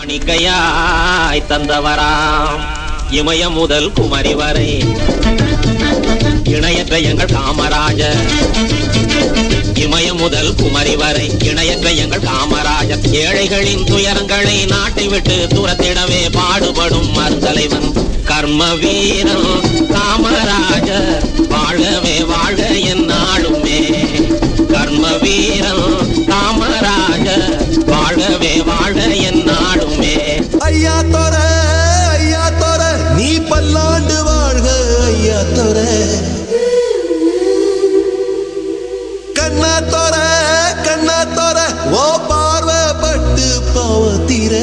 அணிக்கையாய் தந்தவராம் இமய முதல் குமரி வரை இணையற்ற எங்கள் காமராஜர். இமய முதல் குமரி வரை இணையற்ற எங்கள் காமராஜர். ஏழைகளின் துயரங்களை நாட்டை விட்டு துரத்திடவே பாடுபடும் மறுதலைவன் கர்ம வீரன் காமராஜர். வாழவே வாழ என்னாலுமே கர்ம வீரன் காமராஜர். வாழவே வாழ என்னாலுமே. ஐயா தோர நீ பல்லாண்டு வாழ்க ஐயா தோர. கண்ணா தோர ஓ பார்வப்பட்டு பாவத்தீர.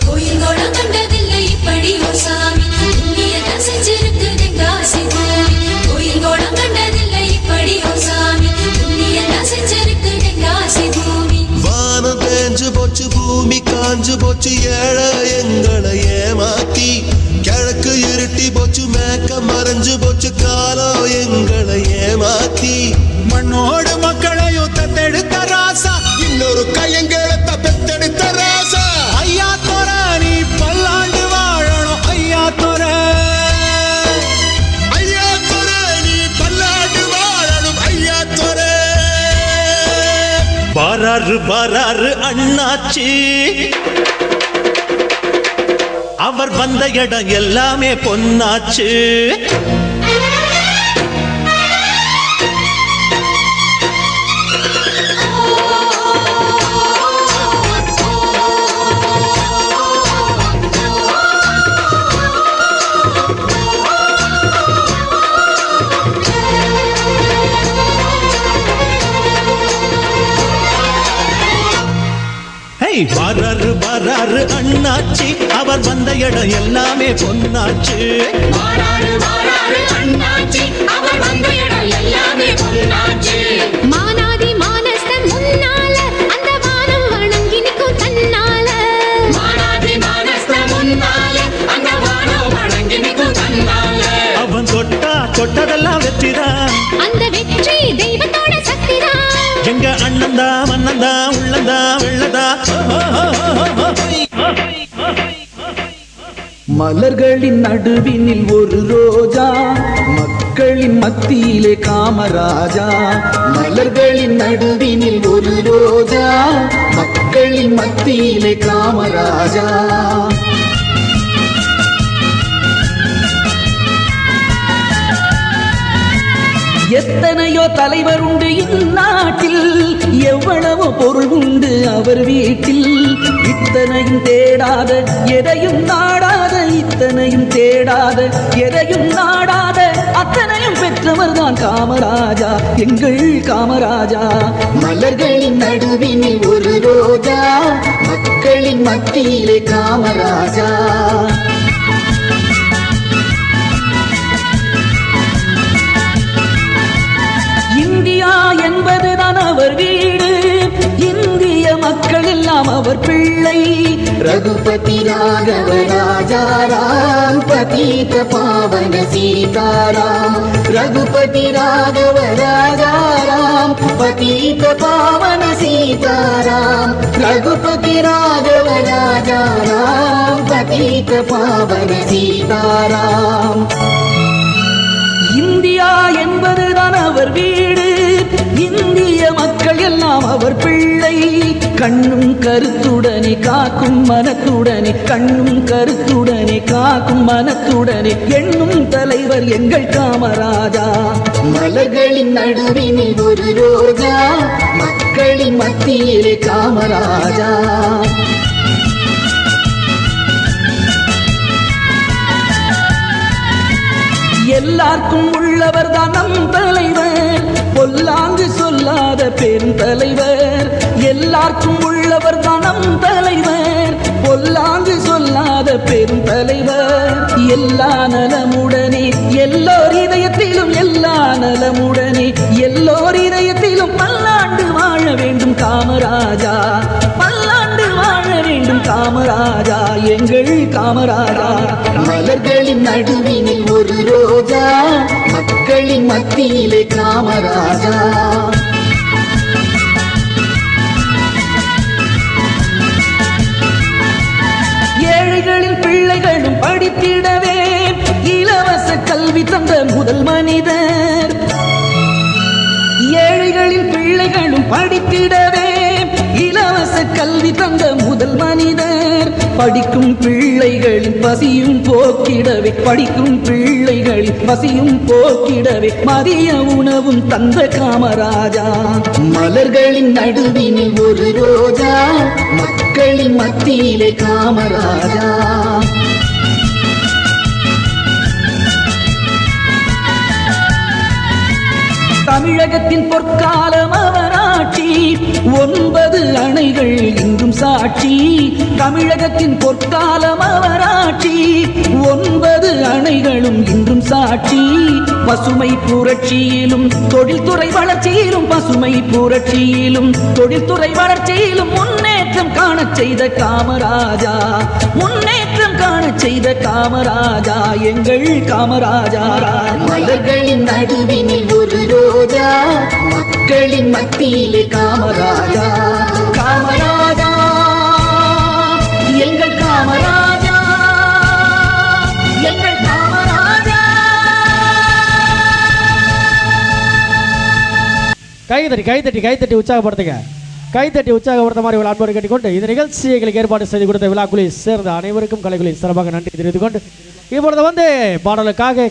கோயில்கோளம் கண்டதில்லை இப்படி ஒரு சாமி புண்ணியத்தை செஞ்சிருக்குது காசி பூமி. கோயில்கோளம் கண்டதில்லை இப்படி ஒரு சாமி புண்ணியத்தை செஞ்சிருக்குது காசி பூமி. வானம் தேஞ்சு போச்சு பூமி காஞ்சு போச்சு ஏழை எங்களை ஏமாத்தி. கிழக்கு இருட்டி போச்சு மேக்க மறைஞ்சு போச்சு காலம் எங்களை ஏமாத்தி. மண்ணோடு மக்களையும் தத்தெடுத்த ராசா இன்னொரு கையங்களை பெத்தெடுத்த ராசா. ஐயா தோர நீ பல்லாண்டு வாழணும் ஐயா தோர. ஐயா தோர நீ பல்லாண்டு வாழணும் ஐயா தோர. பாராரு அண்ணாச்சி அவர் வந்த இடம் எல்லாமே பொன்னாச்சு. பாராரு அண்ணாச்சி அவர் வந்த இடம் எல்லாமே பொன்னாச்சு. மானாதி மானஸ்தன் முன்னால அந்த வானம் வணங்கி நிற்கும் தன்னால. மானாதி மானஸ்தன் முன்னால அந்த வானம் வணங்கி நிற்கும் தன்னால. அவன் தொட்டதெல்லாம் வெற்றிதான். அந்த வெற்றி தெய்வத்தோட சக்திதான். எங்க அண்ணந்தா மன்னந்தா உள்ளந்தா வெள்ளதா. மலர்களின் நடுவினில் ஒரு ரோஜா மக்களின் மத்தியிலே காமராஜா. மலர்களின் நடுவினில் ஒரு ரோஜா மக்களின் மத்தியிலே காமராஜா. எத்தனையோ தலைவர் உண்டு இந்நாட்டில் எவ்வளவோ பொருள் உண்டு அவர் வீட்டில். இத்தனையும் தேடாத எதையும் நாடாத இத்தனையும் தேடாத எதையும் நாடாத அத்தனையும் பெற்றவர் தான் காமராஜா எங்கள் காமராஜா. மலர்களின் நடுவினில் ஒரு ரோஜா மக்களின் மத்தியிலே காமராஜா. இந்தியா என்பதுதான் அவர் வீடு. இந்திய மக்கள் எல்லாம் அவர் பிள்ளை. ரகுபதி ராகவ ராஜாராம் பதீத பாவன சீதாராம். ரகுபதி ராகவ ராஜாராம் பதீத பாவன சீதாராம். ரகுபதி ராகவ ராஜாராம் பதீத பாவன சீதாராம். இந்தியா என்பதுதான் அவர் வீடு. இந்திய மக்கள் எல்லாம் அவர் பிள்ளை. கண்ணும் கருத்துடனே காக்கும் மனத்துடனே கண்ணும் கருத்துடனே காக்கும் மனத்துடனே எண்ணும் தலைவர் எங்கள் காமராஜா. மலர்களின் நடுவினில் ஒரு ரோஜா மக்களின் மத்தியிலே காமராஜா. எல்லாருக்கும் உள்ளவர் தான் நம் தலைவர். பொல்லாங்கு சொல்லாத பெருந்தலைவர். எல்லாருக்கும் உள்ளவர் தான் நம் தலைவர். பொல்லாங்கு சொல்லாத பெருந்தலைவர். எல்லா நலமுடனே எல்லோர் இதயத்திலும் எல்லா நலமுடனே எல்லோர் இதயத்திலும் பல்லாண்டு வாழ வேண்டும் காமராஜா. பல்லாண்டு வாழ வேண்டும் காமராஜா எங்கள் காமராஜா. மலர்களின் நடுவினில் ஒரு ரோஜா மக்களின் மத்தியிலே காமராஜா. பிள்ளைகளும் படித்திடவே இலவச கல்வி தந்த முதல் மனிதர். ஏழைகளின் பிள்ளைகளும் படித்திடவே இலவச கல்வி தந்த முதல் மனிதர். படிக்கும் பிள்ளைகளின் பசியும் போக்கிடவே, படிக்கும் பிள்ளைகளின் பசியும் போக்கிடவே மதிய உணவும் தந்த காமராஜா. மலர்களின் நடுவினில் ஒரு ரோஜா, மக்களின் மத்தியிலே காமராஜா. தமிழகத்தின் பொற்காலம் அவராட்சி, 9 அணைகள் இன்றும் சாட்சி. தமிழகத்தின் பொற்காலம் அவராட்சி, 9 அணைகளும் இன்றும் சாட்சி. பசுமை புரட்சியிலும் தொழில்துறை வளர்ச்சியிலும், பசுமை புரட்சியிலும் தொழில்துறை வளர்ச்சியிலும் முன்னேற்றம் காணச் செய்த காமராஜா, முன்னேற்றம் காணச் செய்த காமராஜா, எங்கள் காமராஜா. மலர்களின் நடுவினில் ஒரு ரோஜா, மக்களின் மத்தியிலே காமராஜா. காமராஜா, எங்கள் காமராஜா, எங்கள் காமராஜா. கைத்தட்டி உற்சாகப்படுத்துங்க. கைத்தட்டி உற்சாகப்படுத்த மாதிரி ஒரு அன்போடு கேட்டுக்கொண்டு இந்த நிகழ்ச்சிகளுக்கு ஏற்பாடு செய்து கொடுத்த விழாக்குழுவை சேர்ந்த அனைவருக்கும் கலைக்குழுவின் சிறப்பாக நன்றி தெரிவித்துக் கொண்டு இப்பொழுது பாடலுக்காக